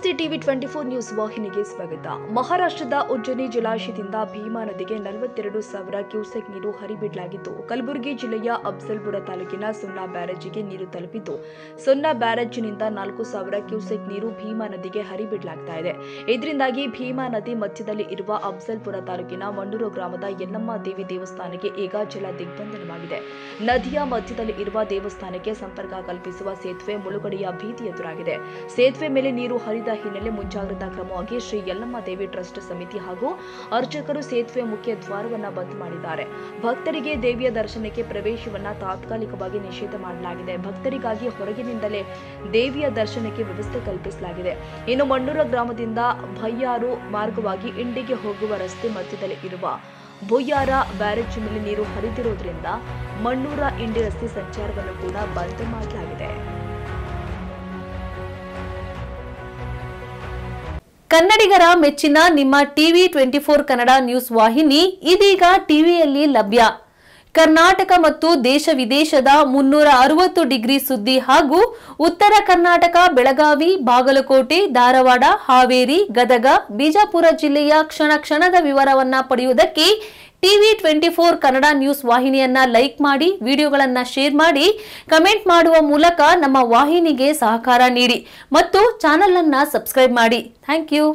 ನಮಸ್ತೆ TV 24 news ವಾಹಿನಿಗೆ ಸ್ವಾಗತ. ಮಹಾರಾಷ್ಟ್ರದ ಉಜ್ಜನಿ ಜಲಾಶಯದಿಂದ ಭೀಮಾ ನದಿಗೆ 42,000 ಕ್ಯೂಸೆಕ್ ನೀರು ಹರಿಬಿಡಲಾಗಿದ್ದು, ಕಲಬುರಗಿ ಜಿಲ್ಲೆಯ ಅಫಜಲ್ಪುರ ತಾಲೂಕಿನ ಸೊನ್ನಾ ಬ್ಯಾರೇಜಿಗೆ ನೀರು ತಲುಪಿದ್ದು, ಸೊನ್ನಾ ಬ್ಯಾರೇಜಿನಿಂದ 4,000 ಕ್ಯೂಸೆಕ್ ನೀರು ಭೀಮಾ ನದಿಗೆ ಹರಿಬಿಡಲಾಗ್ತಾ ಇದೆ. ಇದರಿಂದಾಗಿ ಭೀಮಾ ನದಿ ಮಧ್ಯದಲ್ಲಿ ಇರುವ ಅಫಜಲ್ಪುರ ತಾಲೂಕಿನ ಮಂಡೂರು ಗ್ರಾಮದ ಯಲ್ಲಮ್ಮ ದೇವಿ ದೇವಸ್ಥಾನಕ್ಕೆ ಈಗ ಜಲ ದಿಗ್ಬಂಧನವಾಗಿದೆ. ನದಿಯ ಮಧ್ಯದಲ್ಲಿ ಇರುವ ದೇವಸ್ಥಾನಕ್ಕೆ ಸಂಪರ್ಕ ಕಲ್ಪಿಸುವ ಸೇತುವೆ ಮುಳುಗಡೆಯ ಭೀತಿ ಎದುರಾಗಿದೆ. ಸೇತುವೆ ಮೇಲೆ ನೀರು ಹರಿದ ಹಿನ್ನೆಲೆ ಮುಂಜಾಗ್ರತಾ ಕ್ರಮವಾಗಿ ಶ್ರೀ ಯಲ್ಲಮ್ಮ ದೇವಿ ಟ್ರಸ್ಟ್ ಸಮಿತಿ ಹಾಗೂ ಅರ್ಚಕರು ಸೇತುವೆ ಮುಖ್ಯ ದ್ವಾರವನ್ನು ಬಂದ್ ಮಾಡಿದ್ದಾರೆ. ಭಕ್ತರಿಗೆ ದೇವಿಯ ದರ್ಶನಕ್ಕೆ ಪ್ರವೇಶವನ್ನ ತಾತ್ಕಾಲಿಕವಾಗಿ ನಿಷೇಧ ಮಾಡಲಾಗಿದೆ. ಭಕ್ತರಿಗಾಗಿ ಹೊರಗಿನಿಂದಲೇ ದೇವಿಯ ದರ್ಶನಕ್ಕೆ ವ್ಯವಸ್ಥೆ ಕಲ್ಪಿಸಲಾಗಿದೆ. ಇನ್ನು ಮಂಡೂರ ಗ್ರಾಮದಿಂದ ಭಯ್ಯಾರು ಮಾರ್ಗವಾಗಿ ಇಂಡಿಗೆ ಹೋಗುವ ರಸ್ತೆ ಮಧ್ಯದಲ್ಲಿ ಇರುವ ಬೊಯ್ಯಾರ ಬ್ಯಾರೇಜ್ ಮೇಲೆ ನೀರು ಹರಿದಿರುವುದರಿಂದ ಮಂಡೂರ ಇಂಡಿ ರಸ್ತೆ ಸಂಚಾರವನ್ನು ಕೂಡ ಬಂದ್ ಮಾಡಲಾಗಿದೆ. ಕನ್ನಡಿಗರ ಮೆಚ್ಚಿನ ನಿಮ್ಮ ಟಿವಿ 24 ಕನ್ನಡ ನ್ಯೂಸ್ ವಾಹಿನಿ ಇದೀಗ ಟಿವಿಯಲ್ಲಿ ಲಭ್ಯ. ಕರ್ನಾಟಕ ಮತ್ತು ದೇಶ ವಿದೇಶದ 360 ಡಿಗ್ರಿ ಸುದ್ದಿ ಹಾಗೂ ಉತ್ತರ ಕರ್ನಾಟಕ, ಬೆಳಗಾವಿ, ಬಾಗಲಕೋಟೆ, ಧಾರವಾಡ, ಹಾವೇರಿ, ಗದಗ, ಬಿಜಾಪುರ ಜಿಲ್ಲೆಯ ಕ್ಷಣ ಕ್ಷಣದ ವಿವರವನ್ನ ಪಡೆಯುವುದಕ್ಕೆ ಟಿವಿ 24 ಕನ್ನಡ ನ್ಯೂಸ್ ವಾಹಿನಿಯನ್ನ ಲೈಕ್ ಮಾಡಿ, ವಿಡಿಯೋಗಳನ್ನ ಶೇರ್ ಮಾಡಿ, ಕಮೆಂಟ್ ಮಾಡುವ ಮೂಲಕ ನಮ್ಮ ವಾಹಿನಿಗೆ ಸಹಕಾರ ನೀಡಿ ಮತ್ತು ಚಾನೆಲ್ ಅನ್ನ ಸಬ್ಸ್ಕ್ರೈಬ್ ಮಾಡಿ. Thank you.